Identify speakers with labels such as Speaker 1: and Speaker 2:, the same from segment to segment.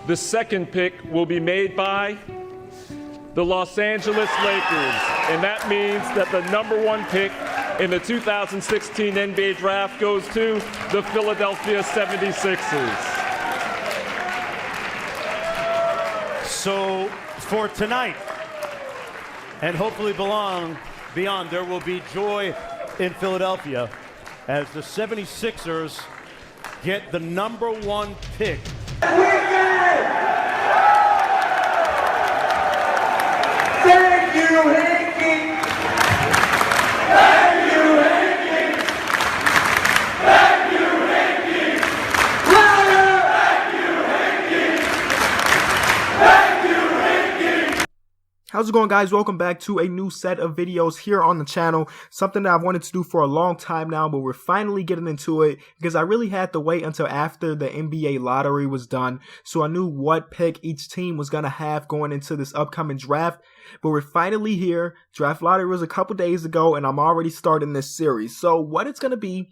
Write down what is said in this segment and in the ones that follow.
Speaker 1: the second pick will be made by the Los Angeles Lakers, and that means that the number 1 pick in the 2016 NBA Draft goes to the Philadelphia 76ers.
Speaker 2: So for tonight, and hopefully beyond, there will be joy in Philadelphia as the 76ers get the number 1 pick.
Speaker 3: Thank you, Hanky! Thank you, Hanky! Thank you, Hanky! Louder! Thank you, Hanky! Thank you, Hanky!
Speaker 4: How's it going, guys? Welcome back to a new set of videos here on the channel. Something that I've wanted to do for a long time now, but we're finally getting into it because I really had to wait until after the NBA lottery was done so I knew what pick each team was going to have going into this upcoming draft. But we're finally here. Draft lottery was a couple days ago and I'm already starting this series. So what it's going to be,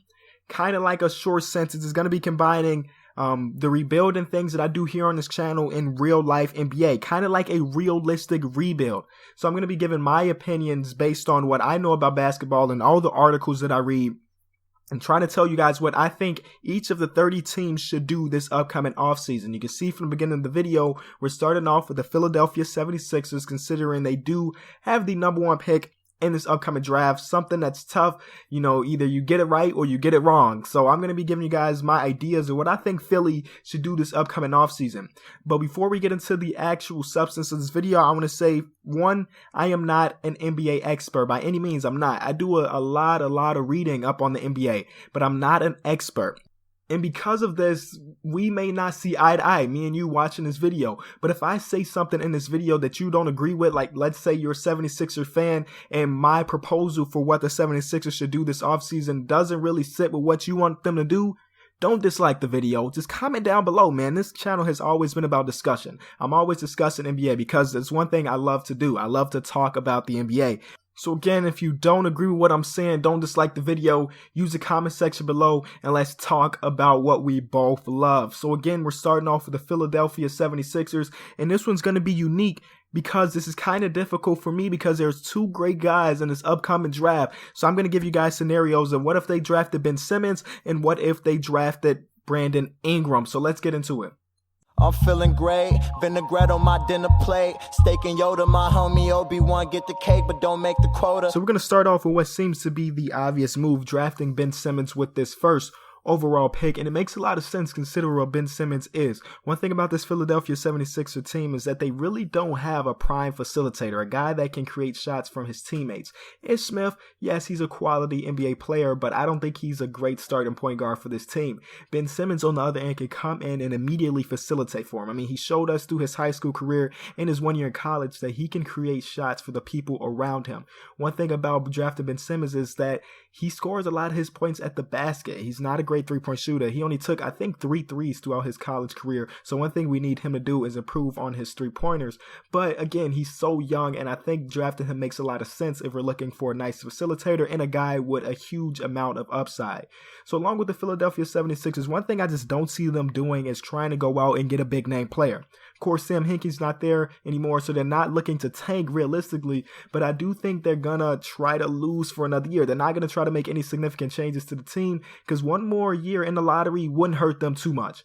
Speaker 4: kind of like a short sentence, is going to be combining the rebuilding things that I do here on this channel in real life NBA, kind of like a realistic rebuild. So I'm going to be giving my opinions based on what I know about basketball and all the articles that I read, and trying to tell you guys what I think each of the 30 teams should do this upcoming offseason. You can see from the beginning of the video, we're starting off with the Philadelphia 76ers, considering they do have the number 1 pick in this upcoming draft. Something that's tough, you know, either you get it right or you get it wrong. So I'm going to be giving you guys my ideas of what I think Philly should do this upcoming offseason. But before we get into the actual substance of this video, I want to say, one, I am not an NBA expert by any means. I'm not. I do a lot of reading up on the NBA, but I'm not an expert. And because of this, we may not see eye to eye, me and you watching this video. But if I say something in this video that you don't agree with, like let's say you're a 76er fan and my proposal for what the 76ers should do this offseason doesn't really sit with what you want them to do, don't dislike the video. Just comment down below, man. This channel has always been about discussion. I'm always discussing NBA because it's one thing I love to do. I love to talk about the NBA. So again, if you don't agree with what I'm saying, don't dislike the video, use the comment section below, and let's talk about what we both love. So again, we're starting off with the Philadelphia 76ers, and this one's going to be unique because this is kind of difficult for me because there's 2 great guys in this upcoming draft. So I'm going to give you guys scenarios of what if they drafted Ben Simmons and what if they drafted Brandon Ingram. So let's get into it.
Speaker 5: I'm feeling great, vinaigrette on my dinner plate, steak and Yoda, my homie Obi-Wan, get the cake but don't make the quota.
Speaker 4: So we're going to start off with what seems to be the obvious move, drafting Ben Simmons with this first overall pick, and it makes a lot of sense considering what Ben Simmons is. One thing about this Philadelphia 76er team is that they really don't have a prime facilitator, a guy that can create shots from his teammates. Ish Smith, yes, he's a quality NBA player, but I don't think he's a great starting point guard for this team. Ben Simmons, on the other end, can come in and immediately facilitate for him. I mean, he showed us through his high school career and his 1 year in college that he can create shots for the people around him. One thing about drafting Ben Simmons is that he scores a lot of his points at the basket. He's not a great 3-point shooter. He only took, I think, 3 threes throughout his college career. So one thing we need him to do is improve on his 3-pointers. But again, he's so young, and I think drafting him makes a lot of sense if we're looking for a nice facilitator and a guy with a huge amount of upside. So along with the Philadelphia 76ers, one thing I just don't see them doing is trying to go out and get a big name player. Of course, Sam Hinkie's not there anymore, so they're not looking to tank realistically, but I do think they're going to try to lose for another year. They're not going to try to make any significant changes to the team because one more year in the lottery wouldn't hurt them too much.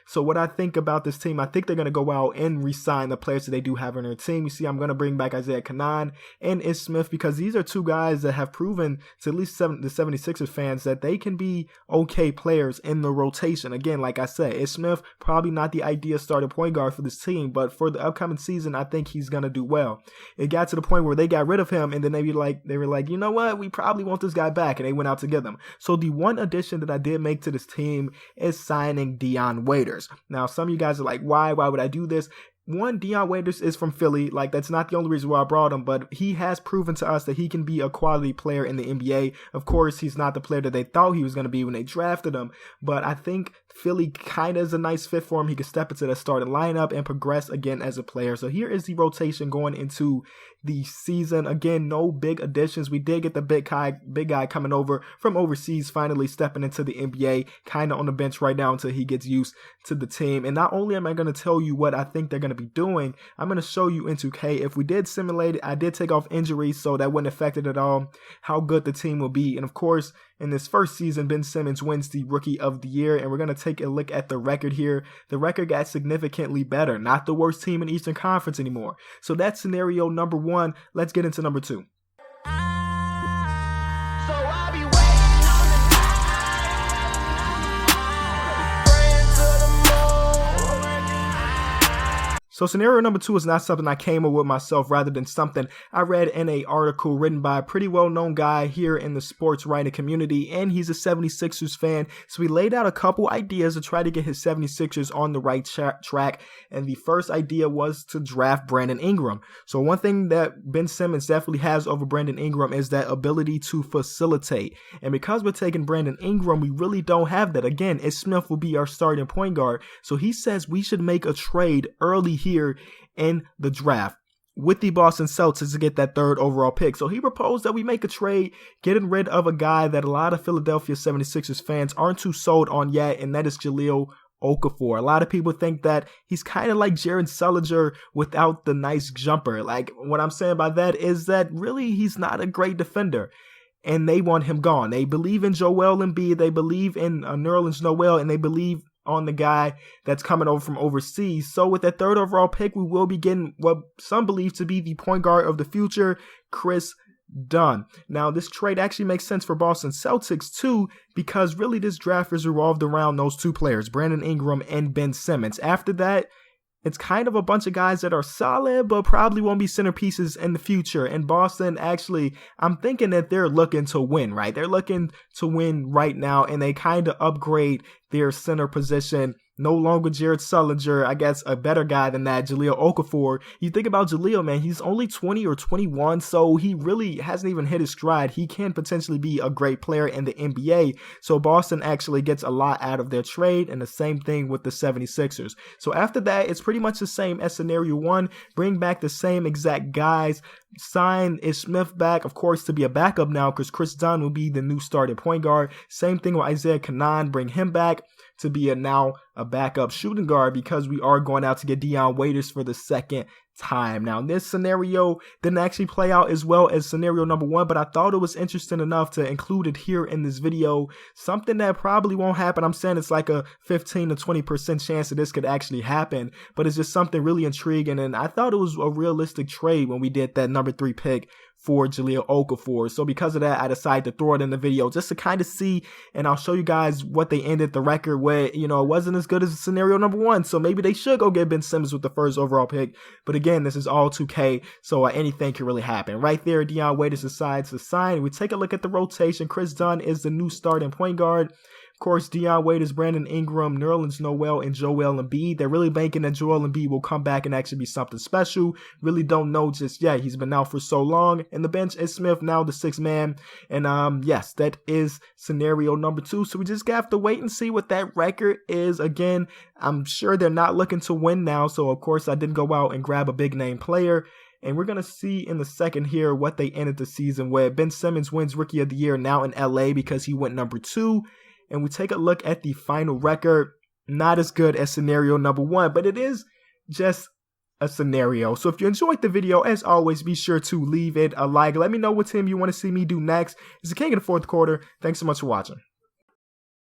Speaker 4: So what I think about this team, I think they're going to go out and re-sign the players that they do have on their team. You see, I'm going to bring back Isaiah Canaan and Ish Smith because these are 2 guys that have proven to at least the 76ers fans that they can be okay players in the rotation. Again, like I said, Ish Smith, probably not the ideal starting point guard for this team, but for the upcoming season, I think he's going to do well. It got to the point where they got rid of him, and then they were like, you know what, we probably want this guy back, and they went out to get them. So the one addition that I did make to this team is signing Dion Waiters. Now, some of you guys are like, why would I do this? One, Dion Waiters is from Philly. Like, that's not the only reason why I brought him, but he has proven to us that he can be a quality player in the NBA. Of course, he's not the player that they thought he was going to be when they drafted him, but I think Philly kind of is a nice fit for him. He could step into the starting lineup and progress again as a player. So here is the rotation going into the season. Again, no big additions. We did get the big guy coming over from overseas, finally stepping into the NBA, kind of on the bench right now until he gets used to the team. And not only am I going to tell you what I think they're going to be doing, I'm going to show you in 2K. If we did simulate it, I did take off injuries, so that wouldn't affect it at all, how good the team will be. And of course, in this first season, Ben Simmons wins the Rookie of the Year, and we're going to take a look at the record here. The record got significantly better, not the worst team in Eastern Conference anymore. So that's scenario number 1. Let's get into number 2. So scenario number 2 is not something I came up with myself, rather than something I read in an article written by a pretty well-known guy here in the sports writing community, and he's a 76ers fan. So he laid out a couple ideas to try to get his 76ers on the right track, and the first idea was to draft Brandon Ingram. So one thing that Ben Simmons definitely has over Brandon Ingram is that ability to facilitate, and because we're taking Brandon Ingram, we really don't have that. Again, Smith will be our starting point guard, so he says we should make a trade early here in the draft with the Boston Celtics to get that 3rd overall pick. So he proposed that we make a trade, getting rid of a guy that a lot of Philadelphia 76ers fans aren't too sold on yet, and that is Jahlil Okafor. A lot of people think that he's kind of like Jared Sullinger without the nice jumper. Like, what I'm saying by that is that really he's not a great defender, and they want him gone. They believe in Joel Embiid, they believe in Nerlens Noel, and they believe on the guy that's coming over from overseas. So with that 3rd overall pick, we will be getting what some believe to be the point guard of the future, Chris Dunn. Now, this trade actually makes sense for Boston Celtics too, because really this draft is revolved around those 2 players, Brandon Ingram and Ben Simmons. After that, it's kind of a bunch of guys that are solid, but probably won't be centerpieces in the future. And Boston, actually, I'm thinking that they're looking to win, right? They're looking to win right now, and they kind of upgrade their center position. No longer Jared Sullinger, I guess a better guy than that, Jahlil Okafor. You think about Jahlil, man, he's only 20 or 21, so he really hasn't even hit his stride. He can potentially be a great player in the NBA. So Boston actually gets a lot out of their trade, and the same thing with the 76ers. So after that, it's pretty much the same as scenario 1. Bring back the same exact guys. Sign Smith back, of course, to be a backup now, because Chris Dunn will be the new starting point guard. Same thing with Isaiah Canaan. Bring him back to be now a backup shooting guard, because we are going out to get Dion Waiters for the 2nd time. Now, this scenario didn't actually play out as well as scenario number 1, but I thought it was interesting enough to include it here in this video. Something that probably won't happen. I'm saying it's like a 15 to 20% chance that this could actually happen, but it's just something really intriguing, and I thought it was a realistic trade when we did that number 3 pick for Jahlil Okafor. So because of that, I decided to throw it in the video just to kind of see, and I'll show you guys what they ended the record with. You know, it wasn't as good as scenario number 1, so maybe they should go get Ben Simmons with the 1st overall pick. But again, this is all 2K, so anything can really happen. Right there, Dion Waiters decides to sign. We take a look at the rotation. Chris Dunn is the new starting point guard. Of course, Dion Waiters, Brandon Ingram, Nerlens Noel, and Joel Embiid. They're really banking that Joel Embiid will come back and actually be something special. Really don't know just yet. He's been out for so long. And the bench is Smith, now the 6th man. And yes, that is scenario number 2. So we just have to wait and see what that record is. Again, I'm sure they're not looking to win now. So of course, I didn't go out and grab a big name player. And we're going to see in the second here what they ended the season with. Ben Simmons wins Rookie of the Year now in LA because he went number 2. And we take a look at the final record. Not as good as scenario number 1, but it is just a scenario. So if you enjoyed the video, as always, be sure to leave it a like. Let me know what team you want to see me do next. It's the King of the 4th quarter. Thanks so much for watching.